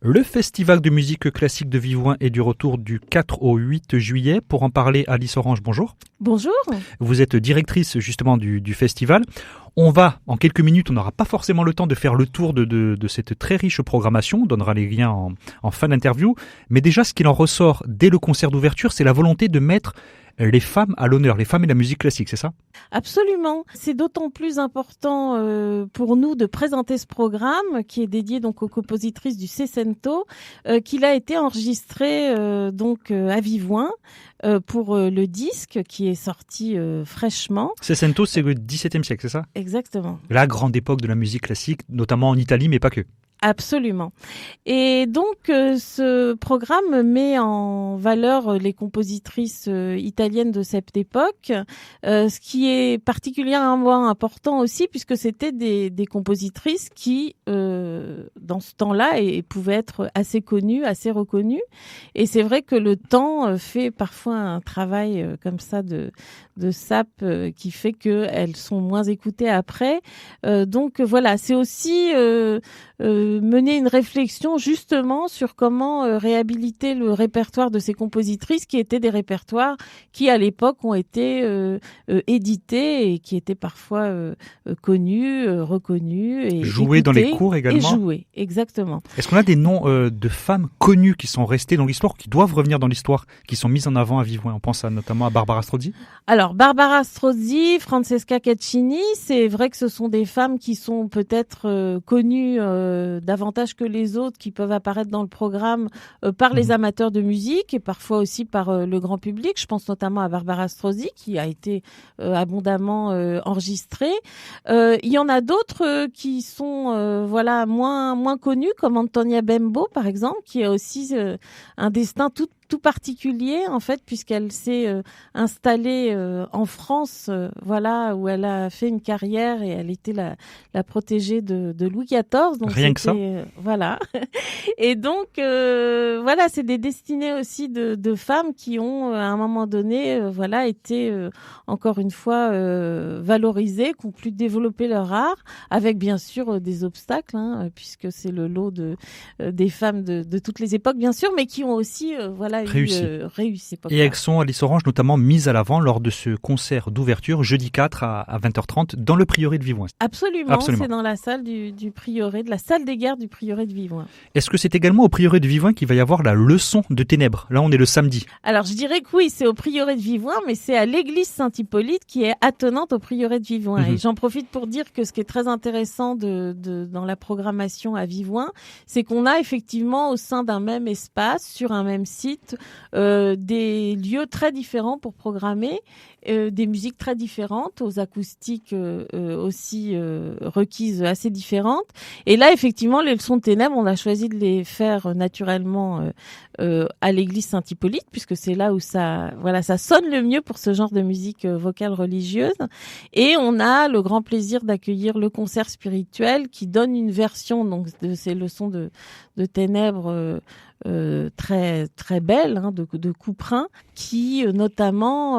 Le festival de musique classique de Vivoin est du retour du 4 au 8 juillet. Pour en parler, Alice Orange, bonjour. Bonjour. Vous êtes directrice justement du festival. On va, en quelques minutes, on n'aura pas forcément le temps de faire le tour de cette très riche programmation. On donnera les liens en fin d'interview. Mais déjà, ce qu'il en ressort dès le concert d'ouverture, c'est la volonté de mettre les femmes à l'honneur, les femmes et la musique classique, c'est ça ? Absolument. C'est d'autant plus important pour nous de présenter ce programme qui est dédié donc aux compositrices du Seicento, qu'il a été enregistré à Vivoin pour le disque qui est sorti fraîchement. Seicento, c'est le XVIIe siècle, c'est ça ? Exactement. La grande époque de la musique classique, notamment en Italie, mais pas que. Absolument. Et donc, ce programme met en valeur les compositrices italiennes de cette époque, ce qui est particulièrement important aussi puisque c'était des compositrices qui, dans ce temps-là, pouvaient être assez connues, assez reconnues. Et c'est vrai que le temps fait parfois un travail comme ça de sape qui fait qu'elles sont moins écoutées après. Donc voilà, c'est aussi mener une réflexion justement sur comment réhabiliter le répertoire de ces compositrices qui étaient des répertoires qui à l'époque ont été édités et qui étaient parfois connus, reconnus et joués dans les cours également. Et joués, exactement. Est-ce qu'on a des noms de femmes connues qui sont restées dans l'histoire, qui doivent revenir dans l'histoire, qui sont mises en avant à Vivoin ? On pense notamment à Barbara Strozzi. Alors Barbara Strozzi, Francesca Caccini, c'est vrai que ce sont des femmes qui sont peut-être connues davantage que les autres, qui peuvent apparaître dans le programme par les amateurs de musique et parfois aussi par le grand public. Je pense notamment à Barbara Strozzi qui a été abondamment enregistrée. Il y en a d'autres qui sont moins connus, comme Antonia Bembo par exemple, qui a aussi un destin tout particulier en fait puisqu'elle s'est installée en France où elle a fait une carrière et elle était la protégée de Louis XIV, donc rien que ça voilà. Et donc c'est des destinées aussi de femmes qui ont à un moment donné été encore une fois valorisées, qui ont pu développer leur art avec bien sûr des obstacles puisque c'est le lot des femmes de toutes les époques bien sûr, mais qui ont aussi réussi. Et elles sont, Alice Orange, notamment mises à l'avant lors de ce concert d'ouverture jeudi 4 à 20h30 dans le prieuré de Vivoin. Absolument. C'est dans la salle du prieuré, de la salle des guerres du prieuré de Vivoin. Est-ce que c'est également au prieuré de Vivoin qu'il va y avoir la leçon de ténèbres ? Là, on est le samedi. Alors, je dirais que oui, c'est au prieuré de Vivoin, mais c'est à l'église Saint-Hippolyte qui est attenante au prieuré de Vivoin. Et j'en profite pour dire que ce qui est très intéressant dans la programmation à Vivoin, c'est qu'on a effectivement au sein d'un même espace, sur un même site, des lieux très différents pour programmer, des musiques très différentes, aux acoustiques aussi requises assez différentes. Et là, effectivement, les leçons de ténèbres, on a choisi de les faire naturellement à l'église Saint-Hippolyte, puisque c'est là où ça sonne le mieux pour ce genre de musique vocale religieuse. Et on a le grand plaisir d'accueillir le concert spirituel qui donne une version donc de ces leçons de ténèbres très très belle de Couperin qui notamment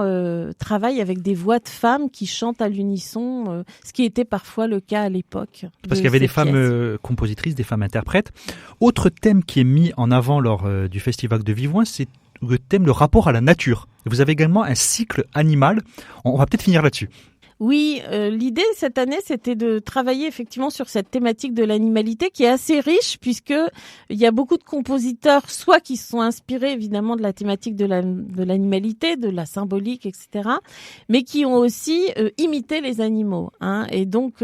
travaille avec des voix de femmes qui chantent à l'unisson, ce qui était parfois le cas à l'époque. Parce qu'il y avait des femmes compositrices, des femmes interprètes. Autre thème qui est mis en avant lors du festival de Vivoin, c'est le rapport à la nature. Vous avez également un cycle animal. On va peut-être finir là-dessus. Oui, l'idée cette année, c'était de travailler effectivement sur cette thématique de l'animalité qui est assez riche puisque il y a beaucoup de compositeurs, soit qui se sont inspirés évidemment de la thématique de l'animalité, de la symbolique, etc., mais qui ont aussi imité les animaux. Et donc,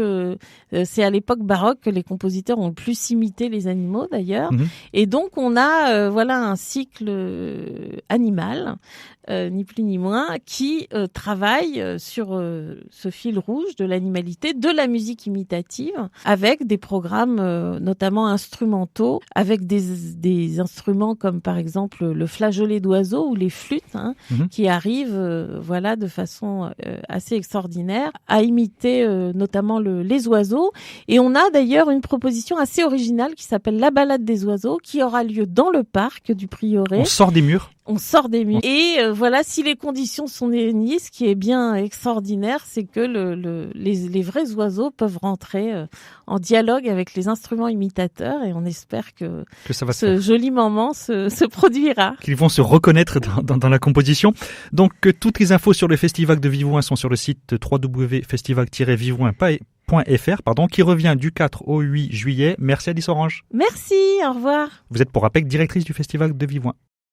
c'est à l'époque baroque que les compositeurs ont le plus imité les animaux d'ailleurs. Et donc, on a un cycle animal, ni plus ni moins, qui travaille sur ce fil rouge de l'animalité, de la musique imitative, avec des programmes notamment instrumentaux, avec des instruments comme par exemple le flageolet d'oiseau ou les flûtes, qui arrivent de façon assez extraordinaire à imiter notamment les oiseaux. Et on a d'ailleurs une proposition assez originale qui s'appelle La balade des oiseaux, qui aura lieu dans le parc du prieuré. On sort des murs. On sort des murs. Et voilà, si les conditions sont réunies, ce qui est bien extraordinaire, c'est que les vrais oiseaux peuvent rentrer en dialogue avec les instruments imitateurs, et on espère que ça va ce joli moment se produira. Qu'ils vont se reconnaître dans la composition. Donc, toutes les infos sur le Festival de Vivouin sont sur le site www.festival-vivouin.fr, qui revient du 4 au 8 juillet. Merci Alice Orange. Merci, au revoir. Vous êtes pour rappel directrice du Festival de Vivouin.